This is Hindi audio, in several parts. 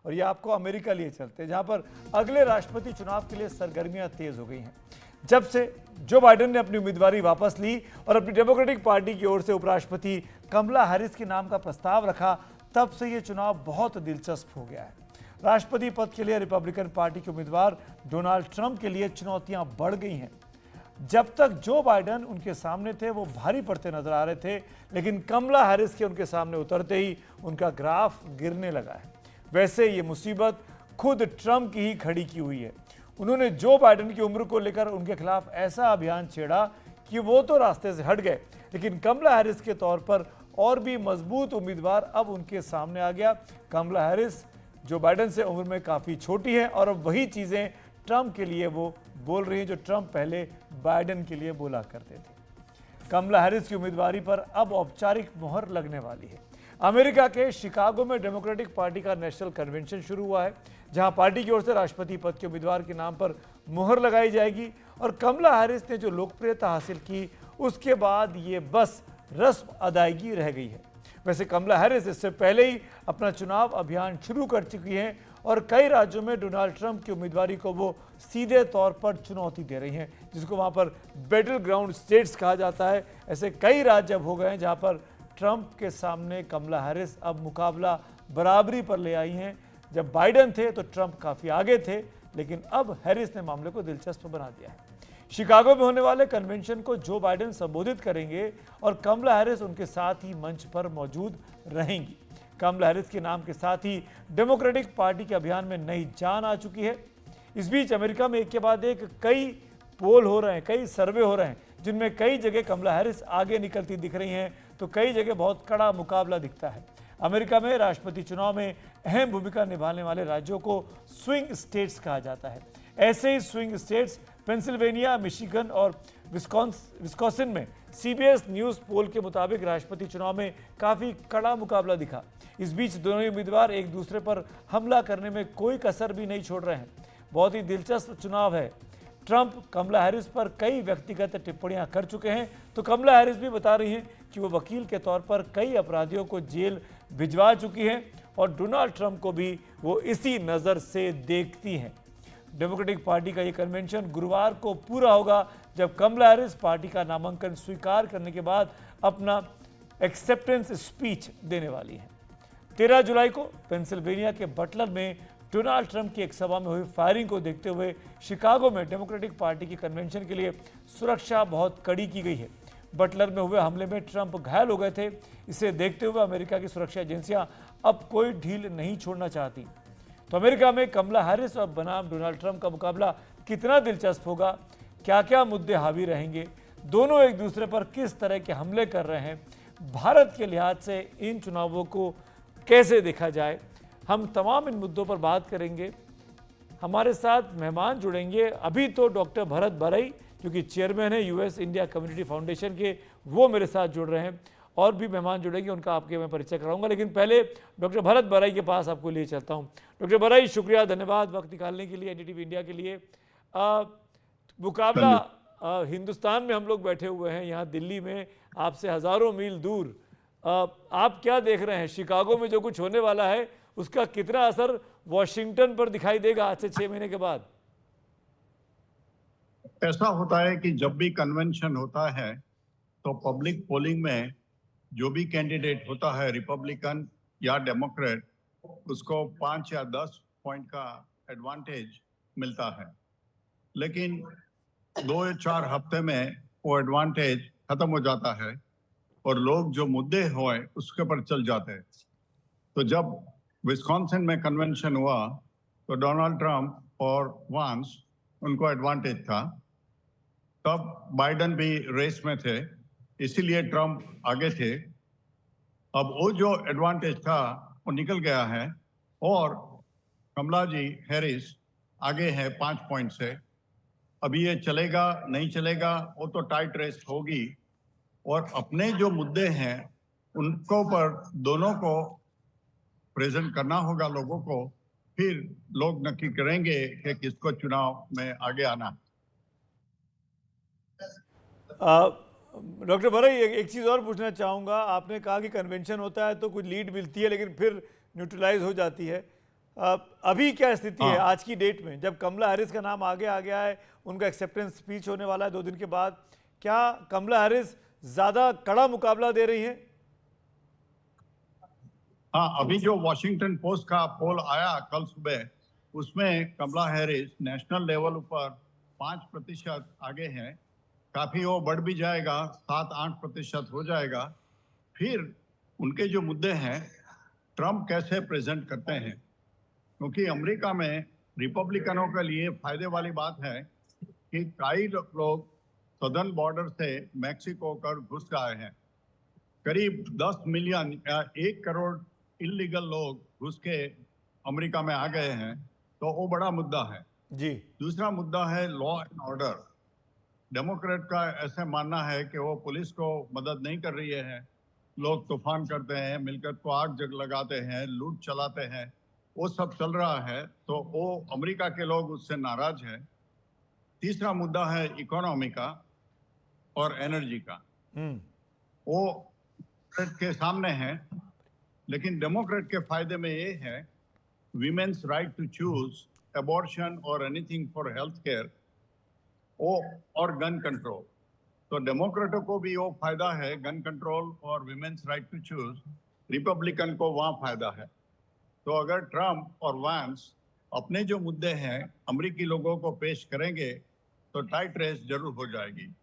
और ये आपको अमेरिका लिए चलते हैं, जहां पर अगले राष्ट्रपति चुनाव के लिए सरगर्मियां तेज हो गई हैं। जब से जो बाइडेन ने अपनी उम्मीदवारी वापस ली और अपनी डेमोक्रेटिक पार्टी की ओर से उपराष्ट्रपति कमला हैरिस के नाम का प्रस्ताव रखा, तब से ये चुनाव बहुत दिलचस्प हो गया है। राष्ट्रपति पद के लिए रिपब्लिकन पार्टी के उम्मीदवार डोनाल्ड ट्रंप के लिए चुनौतियां बढ़ गई हैं। जब तक जो बाइडेन उनके सामने थे वो भारी पड़ते नजर आ रहे थे, लेकिन कमला हैरिस के उनके सामने उतरते ही उनका ग्राफ गिरने लगा है। वैसे ये मुसीबत खुद ट्रंप की ही खड़ी की हुई है। उन्होंने जो बाइडेन की उम्र को लेकर उनके खिलाफ ऐसा अभियान छेड़ा कि वो तो रास्ते से हट गए, लेकिन कमला हैरिस के तौर पर और भी मजबूत उम्मीदवार अब उनके सामने आ गया। कमला हैरिस जो बाइडेन से उम्र में काफ़ी छोटी है और अब वही चीज़ें ट्रंप के लिए वो बोल रही हैं जो ट्रंप पहले बाइडेन के लिए बोला करते थे। कमला हैरिस की उम्मीदवारी पर अब औपचारिक मोहर लगने वाली है। अमेरिका के शिकागो में डेमोक्रेटिक पार्टी का नेशनल कन्वेंशन शुरू हुआ है, जहां पार्टी की ओर से राष्ट्रपति पद के उम्मीदवार के नाम पर मुहर लगाई जाएगी और कमला हैरिस ने जो लोकप्रियता हासिल की, उसके बाद ये बस रस्म अदायगी रह गई है। वैसे कमला हैरिस इससे पहले ही अपना चुनाव अभियान शुरू कर चुकी हैं और कई राज्यों में डोनाल्ड ट्रंप की उम्मीदवारी को वो सीधे तौर पर चुनौती दे रही हैं, जिसको वहां पर बैटल ग्राउंड स्टेट्स कहा जाता है। ऐसे कई राज्य अब हो गए हैं जहां पर ट्रंप के सामने कमला हैरिस अब मुकाबला बराबरी पर ले आई हैं। जब बाइडेन थे तो ट्रंप काफ़ी आगे थे, लेकिन अब हैरिस ने मामले को दिलचस्प बना दिया है। शिकागो में होने वाले कन्वेंशन को जो बाइडेन संबोधित करेंगे और कमला हैरिस उनके साथ ही मंच पर मौजूद रहेंगी। कमला हैरिस के नाम के साथ ही डेमोक्रेटिक पार्टी के अभियान में नई जान आ चुकी है। इस बीच अमेरिका में एक के बाद एक कई पोल हो रहे हैं, कई सर्वे हो रहे हैं, जिनमें कई जगह कमला हैरिस आगे निकलती दिख रही हैं, तो कई जगह बहुत कड़ा मुकाबला दिखता है। अमेरिका में राष्ट्रपति चुनाव में अहम भूमिका निभाने वाले राज्यों को स्विंग स्टेट्स कहा जाता है। ऐसे ही स्विंग स्टेट्स पेंसिल्वेनिया, मिशिगन और विस्कॉन्सिन में सीबीएस न्यूज़ पोल के मुताबिक राष्ट्रपति चुनाव में काफ़ी कड़ा मुकाबला दिखा। इस बीच दोनों ही उम्मीदवार एक दूसरे पर हमला करने में कोई कसर भी नहीं छोड़ रहे हैं। बहुत ही दिलचस्प चुनाव है। ट्रंप कमला हैरिस पर कई व्यक्तिगत टिप्पणियां कर चुके हैं, तो कमला हैरिस भी बता रही हैं कि वो वकील के तौर पर कई अपराधियों को जेल भिजवा चुकी हैं और डोनाल्ड ट्रंप को भी वो इसी नज़र से देखती हैं। डेमोक्रेटिक पार्टी का ये कन्वेंशन गुरुवार को पूरा होगा, जब कमला हैरिस पार्टी का नामांकन स्वीकार करने के बाद अपना एक्सेप्टेंस स्पीच देने वाली हैं। 13 जुलाई को पेंसिल्वेनिया के बटलर में डोनाल्ड ट्रंप की एक सभा में हुई फायरिंग को देखते हुए शिकागो में डेमोक्रेटिक पार्टी की कन्वेंशन के लिए सुरक्षा बहुत कड़ी की गई है। बटलर में हुए हमले में ट्रंप घायल हो गए थे। इसे देखते हुए अमेरिका की सुरक्षा एजेंसियां अब कोई ढील नहीं छोड़ना चाहती। तो अमेरिका में कमला हैरिस और बनाम डोनाल्ड ट्रंप का मुकाबला कितना दिलचस्प होगा, क्या क्या मुद्दे हावी रहेंगे, दोनों एक दूसरे पर किस तरह के हमले कर रहे हैं, भारत के लिहाज से इन चुनावों को कैसे देखा जाए, हम तमाम इन मुद्दों पर बात करेंगे। हमारे साथ मेहमान जुड़ेंगे। अभी तो डॉक्टर भरत बरई, जो कि चेयरमैन है यूएस इंडिया कम्युनिटी फाउंडेशन के, वो मेरे साथ जुड़ रहे हैं। और भी मेहमान जुड़ेंगे, उनका आपके मैं परिचय कराऊंगा, लेकिन पहले डॉक्टर भरत बरई के पास आपको लिए चलता हूं। डॉक्टर बरई, शुक्रिया, धन्यवाद वक्त निकालने के लिए एनडीटीवी इंडिया के लिए। मुकाबला हिंदुस्तान में हम लोग बैठे हुए हैं, यहाँ दिल्ली में आपसे हज़ारों मील दूर। आप क्या देख रहे हैं? शिकागो में जो कुछ होने वाला है उसका कितना असर वॉशिंगटन पर दिखाई देगा आज से 6 महीने के बाद? ऐसा होता है कि जब भी कन्वेंशन होता है तो पब्लिक पोलिंग में जो भी कैंडिडेट होता है, रिपब्लिकन या डेमोक्रेट, उसको 5 या 10 पॉइंट का एडवांटेज मिलता है। लेकिन 2 या 4 हफ्ते में वो एडवांटेज खत्म हो जाता है और लोग जो मुद्दे हुए उसके पर चल जाते हैं। तो जब विस्कॉन्सिन में कन्वेंशन हुआ तो डोनाल्ड ट्रंप और वांस, उनको एडवांटेज था। तब बाइडेन भी रेस में थे, इसीलिए ट्रंप आगे थे। अब वो जो एडवांटेज था वो निकल गया है और कमला जी हैरिस आगे है 5 पॉइंट से। अभी ये चलेगा नहीं चलेगा वो तो टाइट रेस होगी, और अपने जो मुद्दे हैं उनको पर दोनों को प्रेजेंट करना होगा लोगों को, फिर लोग नक्की करेंगे कि किसको चुनाव में आगे आना। डॉक्टर बरई, एक चीज़ और पूछना चाहूँगा। आपने कहा कि कन्वेंशन होता है तो कुछ लीड मिलती है लेकिन फिर न्यूट्रलाइज हो जाती है। अभी क्या स्थिति है हाँ। आज की डेट में, जब कमला हैरिस का नाम आगे आ गया है, उनका एक्सेप्टेंस स्पीच होने वाला है 2 दिन के बाद, क्या कमला हैरिस ज्यादा कड़ा मुकाबला दे रही है? हाँ, अभी जो वॉशिंगटन पोस्ट का पोल आया कल सुबह, उसमें कमला हैरिस नेशनल लेवल पर 5% आगे हैं। काफी वो बढ़ भी जाएगा, 7-8% हो जाएगा। फिर उनके जो मुद्दे हैं, ट्रम्प कैसे प्रेजेंट करते हैं, क्योंकि अमेरिका में रिपब्लिकनों के लिए फायदे वाली बात है कि कई लोग सदर्न बॉर्डर से मैक्सिको कर घुस आए हैं। करीब 10 मिलियन या 1 करोड़ इलीगल लोग घुस के अमेरिका में आ गए हैं, तो वो बड़ा मुद्दा है। जी। दूसरा मुद्दा है लॉ एंड ऑर्डर। डेमोक्रेट का ऐसे मानना है कि वो पुलिस को मदद नहीं कर रही है, लोग तूफान करते हैं, मिलकर को आग जग लगाते हैं, लूट चलाते हैं, वो सब चल रहा है, तो वो अमेरिका के लोग उससे नाराज है। तीसरा मुद्दा है इकोनॉमी का और एनर्जी का। हम्म। वो डेमोक्रेट के सामने है, लेकिन डेमोक्रेट के फायदे में ये है women's right to choose abortion और एनीथिंग फॉर हेल्थ केयर और गन कंट्रोल। तो डेमोक्रेटों को भी वो फायदा है, गन कंट्रोल और women's right to choose. Republican को वहां फायदा है। तो अगर ट्रम्प और वैंस अपने जो मुद्दे हैं अमेरिकी लोगों को पेश करेंगे, तो टाइट रेस जरूर हो जाएगी।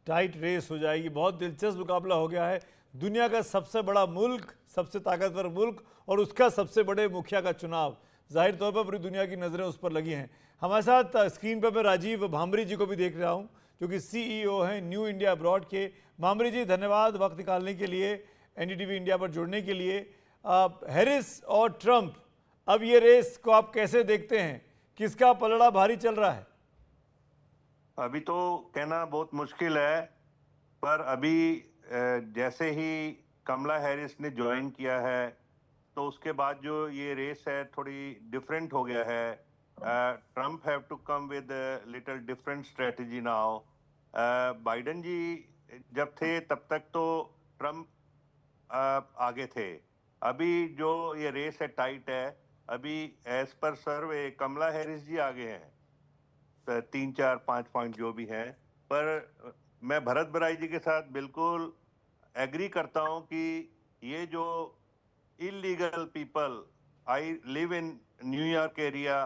टाइट रेस हो जाएगी। बहुत दिलचस्प मुकाबला हो गया है। दुनिया का सबसे बड़ा मुल्क, सबसे ताकतवर मुल्क और उसका सबसे बड़े मुखिया का चुनाव, जाहिर तौर पर पूरी दुनिया की नज़रें उस पर लगी हैं। हमारे साथ स्क्रीन पर मैं राजीव भांबरी जी को भी देख रहा हूं, जो कि सीईओ हैं न्यू इंडिया अब्रॉड के। भांबरी जी, धन्यवाद वक्त निकालने के लिए, एनडीटीवी इंडिया पर जुड़ने के लिए। हैरिस और ट्रंप, अब ये रेस को आप कैसे देखते हैं? किसका पलड़ा भारी चल रहा है? अभी तो कहना बहुत मुश्किल है, पर अभी जैसे ही कमला हैरिस ने ज्वाइन किया है, तो उसके बाद जो ये रेस है थोड़ी डिफरेंट हो गया है। Trump have to come with little different strategy now. Biden ji जब थे तब तक तो ट्रम्प आगे थे। अभी जो ये रेस है टाइट है। अभी एज पर सर्वे कमला हैरिस जी आगे हैं, 3-4-5 पॉइंट जो भी हैं। पर मैं भरत बराई जी के साथ बिल्कुल एग्री करता हूं कि ये जो illegal people, I live in New York area,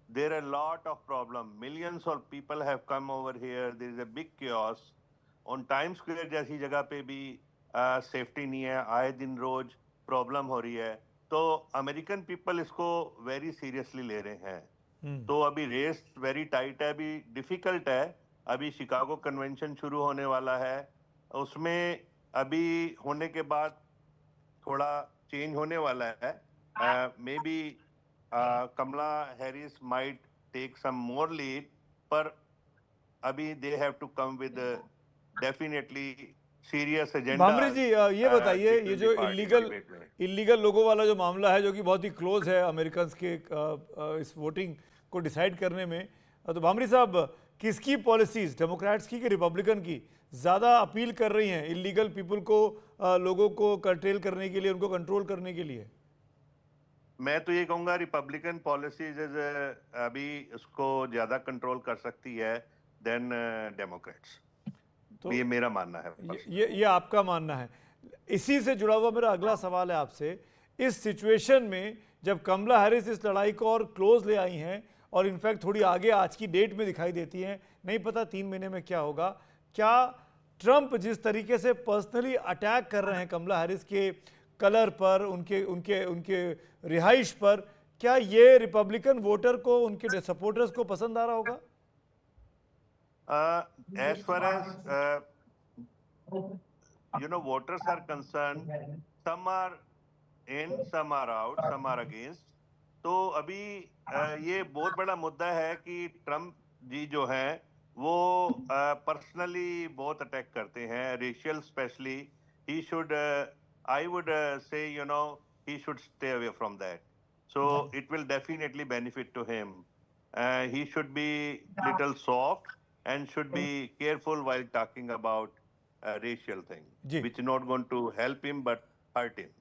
there are lot of problem, millions of people have come over here, there is a big chaos on Time Square जैसी जगह पे भी सेफ्टी नहीं है, आए दिन रोज प्रॉब्लम हो रही है। तो अमेरिकन पीपल इसको वेरी सीरियसली ले रहे हैं। तो अभी रेस वेरी टाइट है, अभी डिफिकल्ट है। अभी शिकागो कन्वेंशन शुरू होने वाला है, उसमें अभी होने के बाद थोड़ा चेंज होने वाला है। Maybe Kamala Harris might take some more lead, पर अभी they have to come with definitely serious agenda. Bhamri ji, ये बताइए, ये जो इलीगल लोगों वाला जो मामला है, जो कि बहुत ही क्लोज है अमेरिकन के इस वोटिंग को डिसाइड करने में, तो भामरी साहब, किसकी पॉलिसीज, डेमोक्रेट्स की कि रिपब्लिकन की, ज़्यादा अपील कर रही हैं इलीगल पीपल को, लोगों को कंट्रोल करने के लिए, उनको कंट्रोल करने के लिए? मैं तो ये कहूँगा रिपब्लिकन पॉलिसीज अभी उसको ज़्यादा कंट्रोल कर सकती है देन डेमोक्रेट्स। तो ये मेरा मानना है। ये आपका मानना है। इसी से जुड़ा हुआ मेरा अगला सवाल है आपसे। इस सिचुएशन में जब कमला हैरिस इस लड़ाई को और क्लोज ले आई हैं और इनफैक्ट थोड़ी आगे आज की डेट में दिखाई देती हैं, नहीं पता 3 महीने में क्या होगा, क्या ट्रंप जिस तरीके से पर्सनली अटैक कर रहे हैं कमला हैरिस के कलर पर, उनके उनके उनके रिहाइश पर, क्या ये रिपब्लिकन वोटर को, उनके सपोर्टर्स को पसंद आ रहा होगा? As far as voters are concerned, some are in, some are out, some are against. तो अभी ये बहुत बड़ा मुद्दा है कि ट्रम्प जी जो हैं वो पर्सनली बहुत अटैक करते हैं, racial specially. He should, I would say, he should stay away from that. So it will definitely benefit to him. He should be little soft and should be careful while talking about racial thing, which not going to help him but hurt him.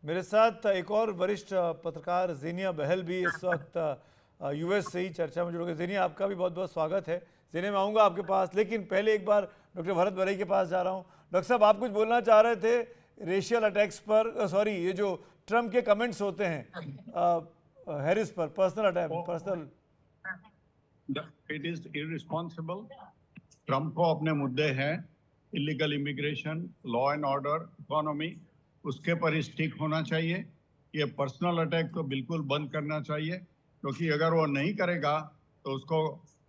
मेरे साथ एक और वरिष्ठ पत्रकार ज़ेनिया बहल भी इस वक्त यूएस से ही चर्चा में जुड़ गए। ज़ेनिया, आपका भी बहुत बहुत स्वागत है। ज़ेनिया, मैं आऊँगा आपके पास, लेकिन पहले एक बार डॉक्टर भरत बरई के पास जा रहा हूँ। डॉक्टर साहब, आप कुछ बोलना चाह रहे थे रेशियल अटैक्स पर, सॉरी, ये जो ट्रम्प के कमेंट्स होते हैं हैरिस पर, personal attack, personal. It is irresponsible. Trump को अपने मुद्दे हैं, illegal immigration, law and order, economy, उसके पर स्टिक होना चाहिए। ये पर्सनल अटैक तो बिल्कुल बंद करना चाहिए, क्योंकि अगर वो नहीं करेगा तो उसको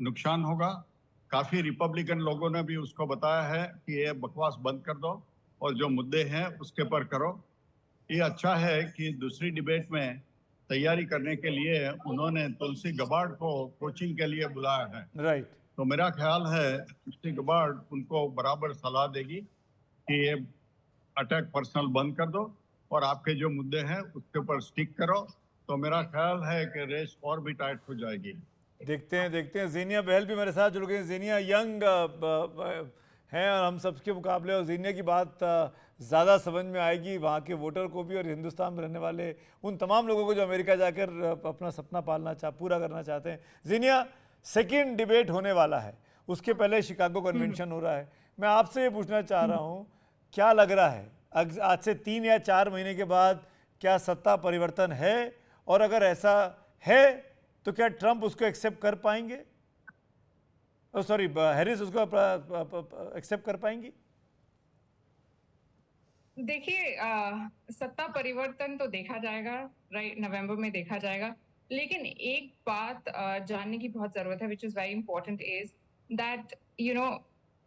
नुकसान होगा। काफी रिपब्लिकन लोगों ने भी उसको बताया है कि ये बकवास बंद कर दो और जो मुद्दे हैं उसके पर करो। ये अच्छा है कि दूसरी डिबेट में तैयारी करने के लिए उन्होंने तुलसी गबार्ड को कोचिंग के लिए बुलाया है। राइट। तो मेरा ख्याल है तुलसी गबार्ड उनको बराबर सलाह देगी कि ये अटैक पर्सनल बंद कर दो और आपके जो मुद्दे हैं उसके ऊपर स्टिक करो। तो मेरा ख्याल है कि रेस और भी टाइट हो जाएगी। देखते हैं। ज़ेनिया बहल भी मेरे साथ जुड़ गई। ज़ेनिया यंग हैं और हम सबके मुकाबले, और ज़ेनिया की बात ज़्यादा समझ में आएगी वहाँ के वोटर को भी और हिंदुस्तान में रहने वाले उन तमाम लोगों को जो अमेरिका जाकर अपना सपना पूरा करना चाहते हैं। ज़ेनिया, सेकेंड डिबेट होने वाला है, उसके पहले शिकागो कन्वेंशन हो रहा है। मैं आपसे ये पूछना चाह रहा हूँ, क्या लग रहा है आज से 3 या 4 महीने के बाद क्या सत्ता परिवर्तन है, और अगर ऐसा है तो क्या ट्रंप उसको एक्सेप्ट कर पाएंगे, सॉरी हैरिस उसको एक्सेप्ट कर पाएंगी? देखिए, सत्ता परिवर्तन तो देखा जाएगा, राइट, नवंबर में देखा जाएगा। लेकिन एक बात जानने की बहुत जरूरत है, which is very important, is that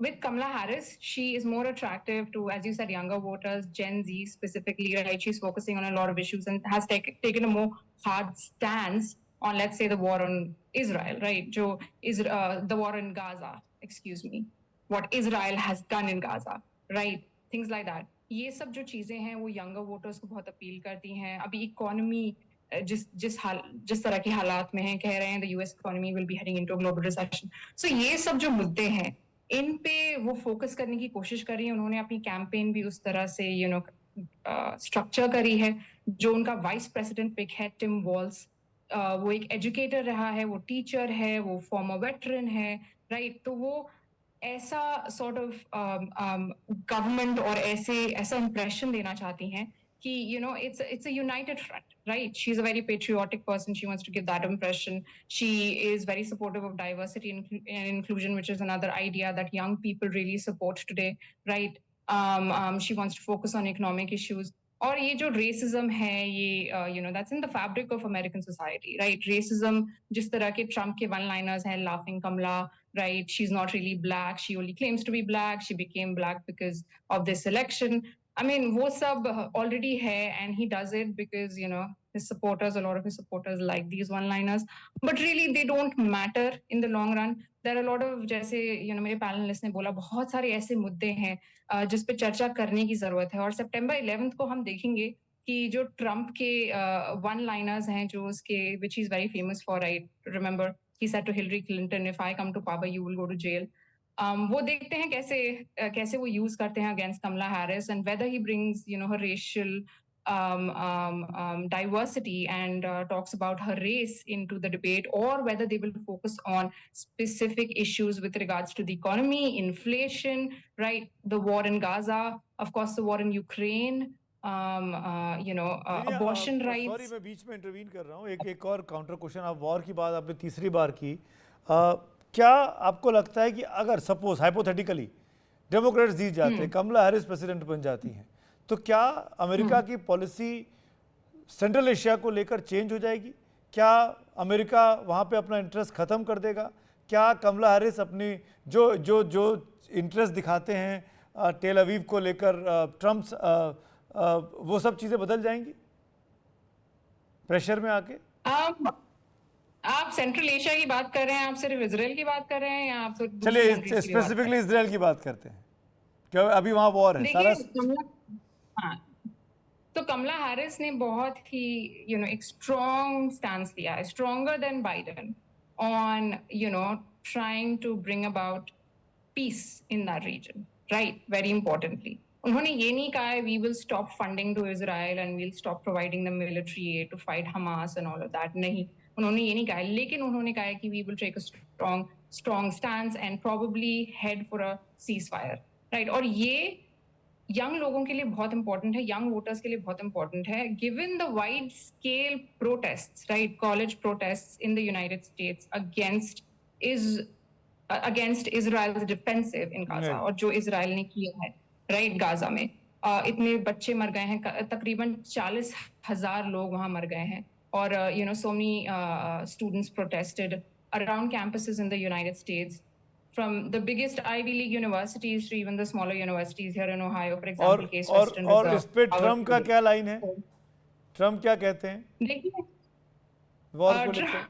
with Kamala Harris, she is more attractive to, as you said, younger voters, Gen Z specifically, right? She's focusing on a lot of issues and has taken a more hard stance on, let's say, the war on Israel, right? The war in Gaza, excuse me, what Israel has done in Gaza, right? Things like that. ये सब जो चीजें हैं वो यंगर वोटर्स को बहुत अपील करती हैं। अभी इकोनॉमी जिस तरह के हालात में है, कह रहे हैं the US economy will be heading into global recession. So ये सब जो मुद्दे हैं इन पे वो फोकस करने की कोशिश कर रही है। उन्होंने अपनी कैंपेन भी उस तरह से स्ट्रक्चर करी है। जो उनका वाइस प्रेसिडेंट पिक है, टिम वॉल्स, वो एक एजुकेटर रहा है, वो टीचर है, वो फॉर्मर वेटरन है, राइट? तो वो ऐसा सॉर्ट ऑफ गवर्नमेंट और ऐसा इंप्रेशन देना चाहती हैं कि it's a united front, right? She's a very patriotic person. She wants to give that impression. She is very supportive of diversity and inclusion, which is another idea that young people really support today, right? She wants to focus on economic issues. और ये जो रेसिज्म है, ये that's in the fabric of American society, right? Racism, जिस तरह के ट्रम्प के वन लाइनर्स हैं, laughing Kamala, right? She's not really black. She only claims to be black. She became black because of this election. I mean, वो सब already है, and he does it because his supporters, a lot of his supporters like these one-liners, but really they don't matter in the long run. There are a lot of, जैसे मेरे पैनलिस्ट ने बोला, बहुत सारे ऐसे मुद्दे हैं जिस पे चर्चा करने की जरूरत है। और सितंबर 11 को हम देखेंगे कि जो ट्रम्प के one-liners हैं, जो उसके which he is very famous for, right? Remember, he said to Hillary Clinton, if I come to power, you will go to jail. वो देखते हैं कैसे वो यूज करते हैं against Kamala Harris, and whether he brings her racial diversity and talks about her race into the debate, or whether they will focus on specific issues with regards to the economy, inflation, right? The war in Gaza, of course, the war in Ukraine, abortion rights. Sorry, मैं बीच में इंटरवीन कर रहा हूँ। एक और काउंटर क्वेश्चन। आप वॉर की बात आपने तीसरी बार की। क्या आपको लगता है कि अगर सपोज हाइपोथेटिकली डेमोक्रेट्स जीत जाते हैं, कमला हैरिस प्रेसिडेंट बन जाती हैं, तो क्या अमेरिका की पॉलिसी सेंट्रल एशिया को लेकर चेंज हो जाएगी? क्या अमेरिका वहाँ पे अपना इंटरेस्ट ख़त्म कर देगा? क्या कमला हैरिस अपनी जो इंटरेस्ट दिखाते हैं टेल अवीव को लेकर, ट्रम्प्स, वो सब चीज़ें बदल जाएंगी प्रेशर में आके? आप सेंट्रल एशिया की बात कर रहे हैं, आप सिर्फ इजराइल की बात कर रहे हैं, या आप चलिए स्पेसिफिकली इजराइल की बात करते हैं, क्या अभी वहाँ वॉर है सारा? हाँ, तो कमला हैरिस ने बहुत ही एक स्ट्रॉन्ग स्टैंड लिया है, stronger than Biden, on trying to bring about peace in that region, right? Very importantly, उन्होंने ये नहीं कहा है we will stop funding to Israel and will stop providing the military aid to fight Hamas and all of that, नहीं, उन्होंने ये नहीं कहा है, लेकिन उन्होंने कहा है कि we will take a strong stand and probably head for a ceasefire, right. और ये यंग लोगों के लिए बहुत इंपॉर्टेंट है, यंग वोटर्स के लिए बहुत इंपॉर्टेंट है, given the wide scale protests, right, college protests in the United states against Israel defensive in Gaza, और जो इजराइल ने किया है, राइट, गाजा में इतने बच्चे मर गए हैं, तकरीबन 40,000 लोग वहां मर गए हैं, और you know so many students protested around campuses in the United States, from the biggest Ivy League universities to even the smaller universities here in Ohio, for example, Case Western और Reserve. इस पे ट्रम्प का क्या लाइन है? ट्रम्प क्या कहते हैं देखिए, वॉर को लेकर?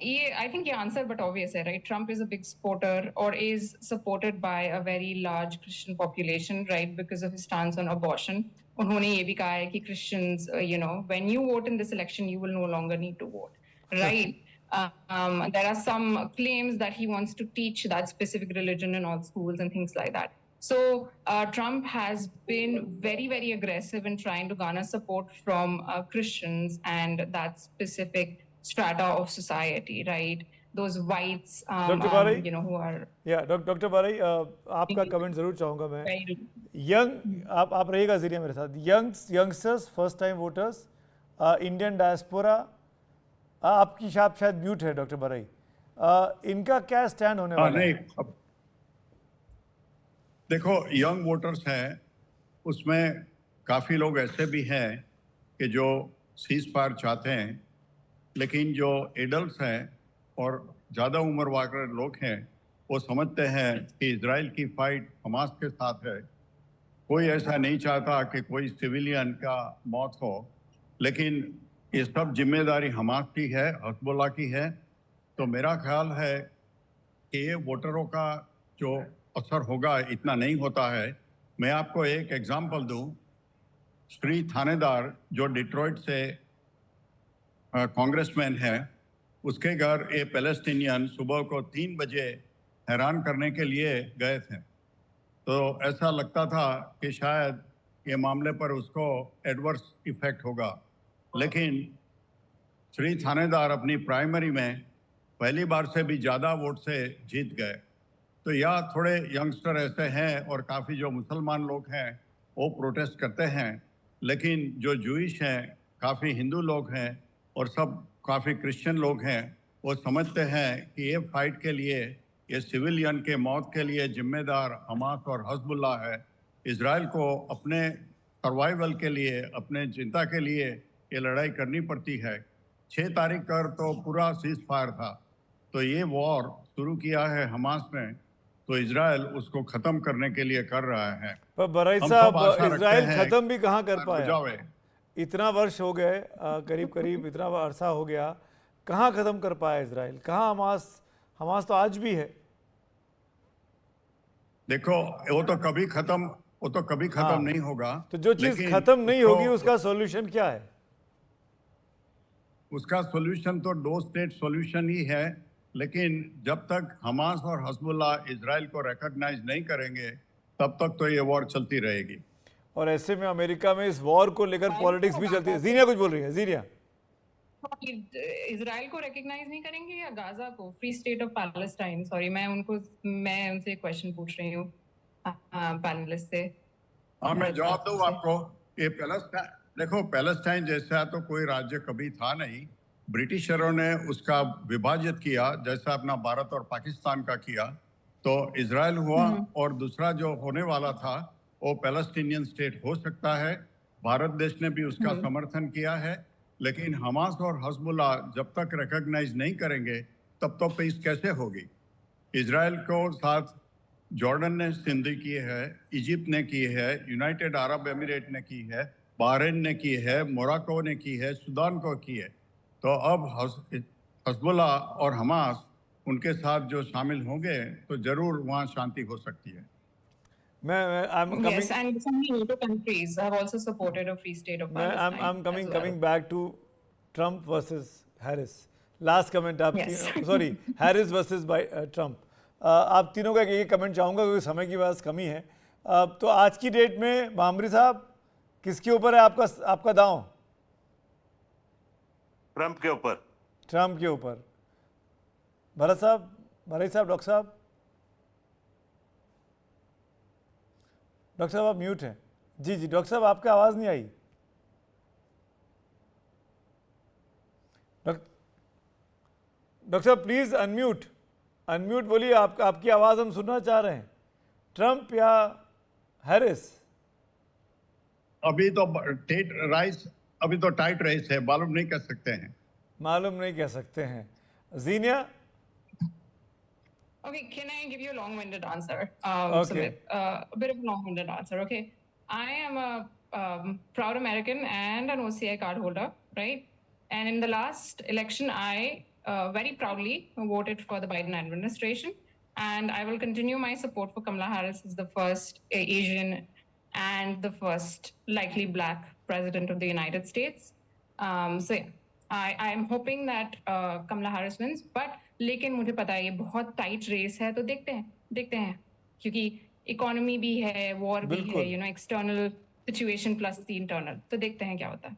ये I think ये answer but obvious है, right? Trump is a big supporter or is supported by a very large Christian population, right? Because of his stance on abortion. उन्होंने ये भी कहा है कि Christians, you know, when you vote in this election, you will no longer need to vote, right? There are some claims that he wants to teach that specific religion in all schools and things like that. So Trump has been very, very aggressive in trying to garner support from Christians and that specific strata of society, right? Those whites, Dr. Barai? you know, who are या डॉक्टर बारई, आपका कमेंट जरूर चाहूँगा मैं। very यंग आप रहिएगा ज़रिए मेरे साथ। Youngsters, first time voters, Indian diaspora, आपकी शायद म्यूट है डॉक्टर बारई, इनका क्या स्टैंड होने वाला है? नहीं, देखो, यंग वोटर्स हैं, उसमें काफ़ी लोग ऐसे भी हैं कि जो सीज फायर चाहते हैं, लेकिन जो एडल्ट्स हैं और ज़्यादा उम्र वाले लोग हैं, वो समझते हैं कि इजराइल की फाइट हमास के साथ है। कोई ऐसा नहीं चाहता कि कोई सिविलियन का मौत हो, लेकिन ये सब जिम्मेदारी हमास की है, हिजबुल्लाह की है। तो मेरा ख्याल है कि ये वोटरों का जो असर होगा इतना नहीं होता है। मैं आपको एक एग्जांपल दूं, श्री थानेदार जो डिट्रॉइट से कांग्रेसमैन है, उसके घर एक पैलेस्टीनियन सुबह को 3 बजे हैरान करने के लिए गए थे। तो ऐसा लगता था कि शायद ये मामले पर उसको एडवर्स इफेक्ट होगा, लेकिन श्री थानेदार अपनी प्राइमरी में पहली बार से भी ज़्यादा वोट से जीत गए। तो या थोड़े यंगस्टर ऐसे हैं और काफ़ी जो मुसलमान लोग हैं वो प्रोटेस्ट करते हैं, लेकिन जो जूइश हैं, काफ़ी हिंदू लोग हैं और सब काफ़ी क्रिश्चियन लोग हैं, वो समझते हैं कि ये फाइट के लिए, ये सिविलियन के मौत के लिए जिम्मेदार हमास और हिजबुल्लाह है। इजराइल को अपने सर्वाइवल के लिए, अपने चिंता के लिए ये लड़ाई करनी पड़ती है। 6 तारीख कर तो पूरा सीज फायर था, तो ये वॉर शुरू किया है हमास ने, तो इजराइल उसको ख़त्म करने के लिए कर रहा है। पर बरई साहब, इजराइल ख़त्म भी कहाँ कर पाया? इतना वर्ष हो गए, करीब इतना अरसा हो गया, कहाँ ख़त्म कर पाया इजराइल? कहाँ हमास तो आज भी है। देखो, वो तो कभी ख़त्म नहीं होगा। तो जो चीज़ ख़त्म नहीं होगी उसका सॉल्यूशन क्या है? उसका सॉल्यूशन तो 2 स्टेट सॉल्यूशन ही है, लेकिन जब तक हमास और हिजबुल्लाह इजराइल को रिकॉग्नाइज नहीं करेंगे, तब तक तो ये वॉर चलती रहेगी। और ऐसे में अमेरिका में इस वॉर को लेकर पॉलिटिक्स भी चलती है। जीनिया कुछ बोल रही है। जीनिया, इजराइल को रिकॉग्नाइज नहीं करेंगे या गाजा को, free state of Palestine? Sorry, मैं उनसे एक क्वेश्चन पूछ रही हूँ पैनलिस्ट से। हाँ, मैं जवाब दूँ आपको। ये पैलेस्टाइन, देखो, पैलेस्टाइन जैसा तो कोई राज्य कभी था नहीं। ब्रिटिशरों ने उसका विभाजित किया, जैसा अपना भारत और पाकिस्तान का किया। तो इजराइल हुआ और दूसरा जो होने वाला था वो पैलेस्टीनियन स्टेट हो सकता है। भारत देश ने भी उसका समर्थन किया है, लेकिन हमास और हिजबुल्लाह जब तक रिकॉग्नाइज नहीं करेंगे तब तो पीस कैसे होगी? इजराइल को साथ जॉर्डन ने संधि की है, इजिप्ट ने की है, यूनाइटेड अरब एमिरेट ने की है, बहरीन ने की है, मोरक्को ने की है, सूडान को की है। तो अब हिजबुल्लाह और हमास उनके साथ जो शामिल होंगे तो जरूर वहाँ शांति हो सकती है। Yes, and some NATO countries have also supported a free state of Palestine. I'm coming back to Trump versus Harris. Last comment आपकी, Yes. sorry, Harris versus Trump. आप तीनों का एक कमेंट चाहूँगा क्योंकि समय की बस कमी है। तो आज की डेट में भामरी साहब किसके ऊपर है आपका दांव? ट्रंप के ऊपर। ट्रंप के ऊपर। भरत साहब, डॉक्टर साहब आप म्यूट हैं। जी डॉक्टर साहब आपकी आवाज़ नहीं आई। डॉक्टर साहब प्लीज़ अनम्यूट बोलिए, आपकी आवाज़ हम सुनना चाह रहे हैं। ट्रंप या हैरिस? अभी तो टाइट रेस है, मालूम नहीं कर सकते हैं। मालूम नहीं कह सकते हैं। जीनिया? Okay, can I give you a long-winded answer? Okay. Sumit? A bit of a long-winded answer, okay? I am a proud American and an OCI card holder, right? And in the last election, I very proudly voted for the Biden administration, and I will continue my support for Kamala Harris as the first Asian and the first likely Black president of the United States. So yeah, I am hoping that Kamala Harris wins, but लेकिन मुझे पता है ये बहुत टाइट रेस है, तो देखते हैं क्योंकि इकोनॉमी भी है, वॉर भी है, you know, external situation plus the internal, तो देखते हैं क्या होता है।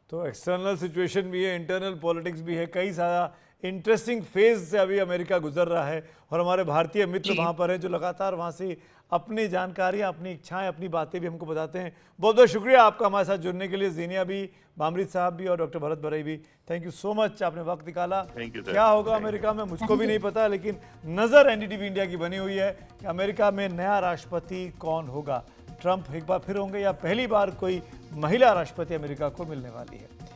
तो एक्सटर्नल सिचुएशन भी है, इंटरनल पॉलिटिक्स भी है, कई सारा इंटरेस्टिंग फेज से अभी अमेरिका गुजर रहा है और हमारे भारतीय मित्र वहाँ पर हैं जो लगातार वहाँ से अपनी जानकारियाँ, अपनी इच्छाएं, अपनी बातें भी हमको बताते हैं। बहुत बहुत शुक्रिया आपका हमारे साथ जुड़ने के लिए, जीनिया भी, भामरी साहब भी और डॉक्टर भरत बरई भी। थैंक यू सो मच, आपने वक्त निकाला। क्या होगा अमेरिका में मुझको भी नहीं पता, लेकिन नज़र एनडीटीवी इंडिया की बनी हुई है कि अमेरिका में नया राष्ट्रपति कौन होगा। ट्रंप एक बार फिर होंगे या पहली बार कोई महिला राष्ट्रपति अमेरिका को मिलने वाली है।